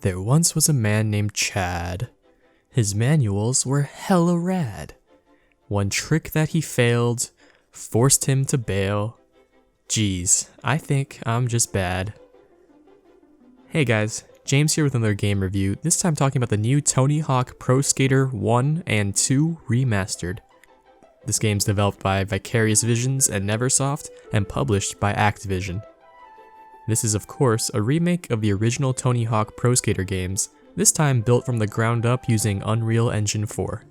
There once was a man named Chad. His manuals were hella rad. One trick that he failed forced him to bail. Geez, I think I'm just bad. Hey guys, James here with another game review, this time talking about the new Tony Hawk Pro Skater 1 and 2 Remastered. This game's developed by Vicarious Visions and Neversoft and published by Activision. This is of course a remake of the original Tony Hawk Pro Skater games, this time built from the ground up using Unreal Engine 4.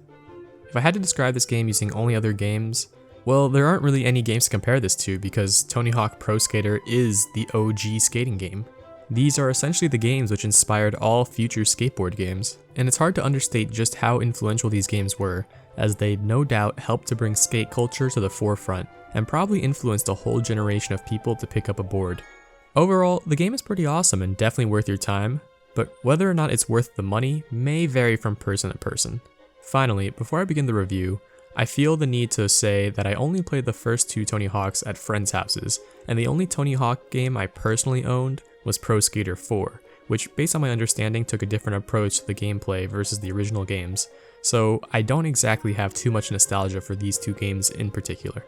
If I had to describe this game using only other games, well, there aren't really any games to compare this to because Tony Hawk Pro Skater is the OG skating game. These are essentially the games which inspired all future skateboard games, and it's hard to understate just how influential these games were, as they no doubt helped to bring skate culture to the forefront, and probably influenced a whole generation of people to pick up a board. Overall, the game is pretty awesome and definitely worth your time, but whether or not it's worth the money may vary from person to person. Finally, before I begin the review, I feel the need to say that I only played the first two Tony Hawks at friends' houses, and the only Tony Hawk game I personally owned was Pro Skater 4, which based on my understanding took a different approach to the gameplay versus the original games, so I don't exactly have too much nostalgia for these two games in particular.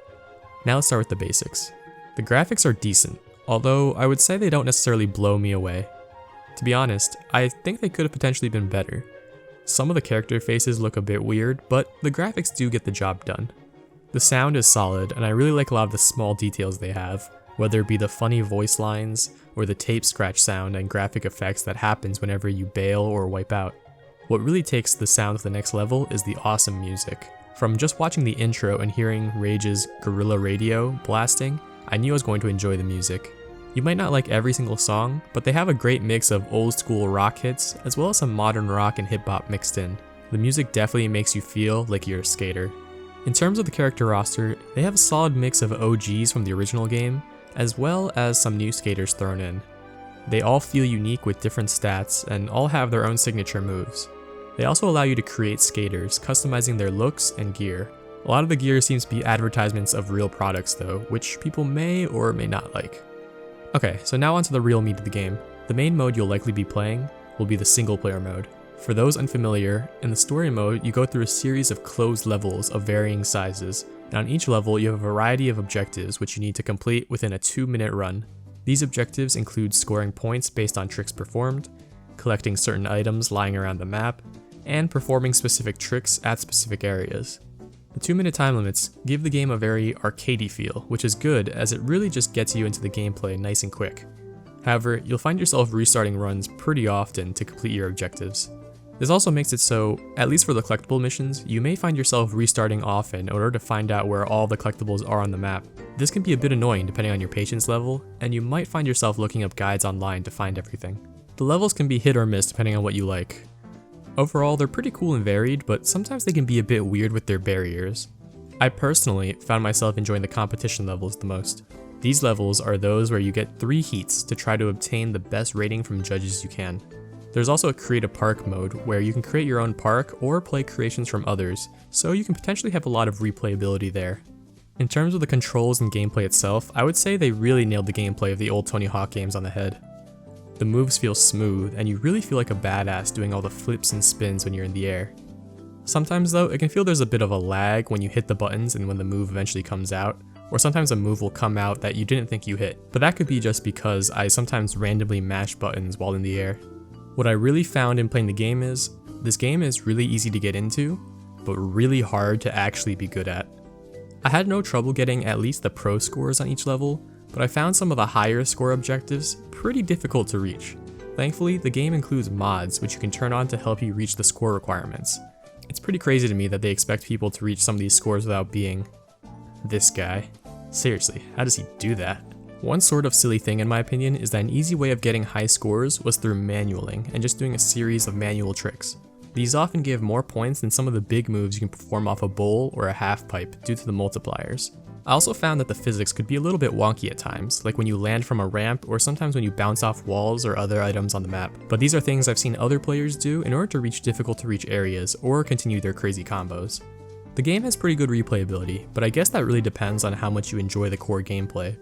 Now let's start with the basics. The graphics are decent, although I would say they don't necessarily blow me away. To be honest, I think they could have potentially been better. Some of the character faces look a bit weird, but the graphics do get the job done. The sound is solid, and I really like a lot of the small details they have, whether it be the funny voice lines, or the tape scratch sound and graphic effects that happens whenever you bail or wipe out. What really takes the sound to the next level is the awesome music. From just watching the intro and hearing Rage's Guerrilla Radio blasting, I knew I was going to enjoy the music. You might not like every single song, but they have a great mix of old school rock hits as well as some modern rock and hip hop mixed in. The music definitely makes you feel like you're a skater. In terms of the character roster, they have a solid mix of OGs from the original game, as well as some new skaters thrown in. They all feel unique with different stats and all have their own signature moves. They also allow you to create skaters, customizing their looks and gear. A lot of the gear seems to be advertisements of real products though, which people may or may not like. Okay, so now onto the real meat of the game. The main mode you'll likely be playing will be the single player mode. For those unfamiliar, in the story mode you go through a series of closed levels of varying sizes, and on each level you have a variety of objectives which you need to complete within a 2-minute run. These objectives include scoring points based on tricks performed, collecting certain items lying around the map, and performing specific tricks at specific areas. The 2-minute time limits give the game a very arcadey feel, which is good as it really just gets you into the gameplay nice and quick. However, you'll find yourself restarting runs pretty often to complete your objectives. This also makes it so, at least for the collectible missions, you may find yourself restarting often in order to find out where all the collectibles are on the map. This can be a bit annoying depending on your patience level, and you might find yourself looking up guides online to find everything. The levels can be hit or miss depending on what you like. Overall, they're pretty cool and varied, but sometimes they can be a bit weird with their barriers. I personally found myself enjoying the competition levels the most. These levels are those where you get 3 heats to try to obtain the best rating from judges you can. There's also a create a park mode where you can create your own park or play creations from others, so you can potentially have a lot of replayability there. In terms of the controls and gameplay itself, I would say they really nailed the gameplay of the old Tony Hawk games on the head. The moves feel smooth, and you really feel like a badass doing all the flips and spins when you're in the air. Sometimes though, it can feel there's a bit of a lag when you hit the buttons and when the move eventually comes out, or sometimes a move will come out that you didn't think you hit, but that could be just because I sometimes randomly mash buttons while in the air. What I really found in playing the game is, this game is really easy to get into, but really hard to actually be good at. I had no trouble getting at least the pro scores on each level, but I found some of the higher score objectives pretty difficult to reach. Thankfully, the game includes mods which you can turn on to help you reach the score requirements. It's pretty crazy to me that they expect people to reach some of these scores without being this guy. Seriously, how does he do that? One sort of silly thing in my opinion is that an easy way of getting high scores was through manualing and just doing a series of manual tricks. These often give more points than some of the big moves you can perform off a bowl or a half pipe due to the multipliers. I also found that the physics could be a little bit wonky at times, like when you land from a ramp or sometimes when you bounce off walls or other items on the map, but these are things I've seen other players do in order to reach difficult to reach areas or continue their crazy combos. The game has pretty good replayability, but I guess that really depends on how much you enjoy the core gameplay.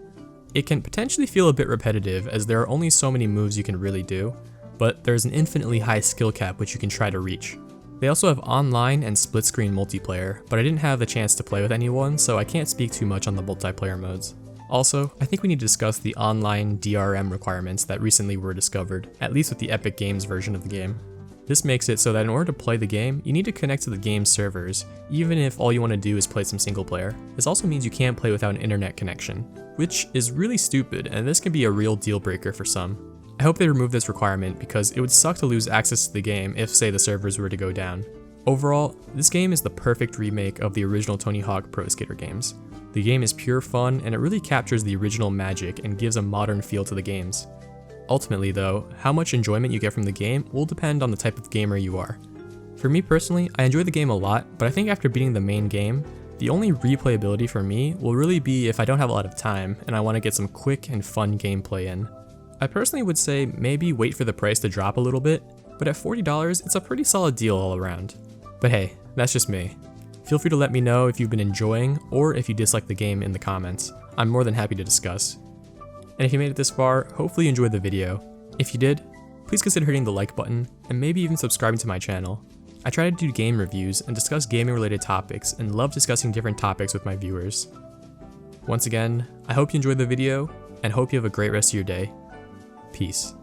It can potentially feel a bit repetitive as there are only so many moves you can really do, but there's an infinitely high skill cap which you can try to reach. They also have online and split screen multiplayer, but I didn't have the chance to play with anyone, so I can't speak too much on the multiplayer modes. Also, I think we need to discuss the online DRM requirements that recently were discovered, at least with the Epic Games version of the game. This makes it so that in order to play the game, you need to connect to the game's servers, even if all you want to do is play some single player. This also means you can't play without an internet connection, which is really stupid, and this can be a real deal breaker for some. I hope they remove this requirement because it would suck to lose access to the game if, say, the servers were to go down. Overall, this game is the perfect remake of the original Tony Hawk Pro Skater games. The game is pure fun, and it really captures the original magic and gives a modern feel to the games. Ultimately though, how much enjoyment you get from the game will depend on the type of gamer you are. For me personally, I enjoy the game a lot, but I think after beating the main game, the only replayability for me will really be if I don't have a lot of time and I want to get some quick and fun gameplay in. I personally would say maybe wait for the price to drop a little bit, but at $40 it's a pretty solid deal all around. But hey, that's just me. Feel free to let me know if you've been enjoying or if you dislike the game in the comments. I'm more than happy to discuss. And if you made it this far, hopefully you enjoyed the video. If you did, please consider hitting the like button and maybe even subscribing to my channel. I try to do game reviews and discuss gaming related topics and love discussing different topics with my viewers. Once again, I hope you enjoyed the video and hope you have a great rest of your day. Peace.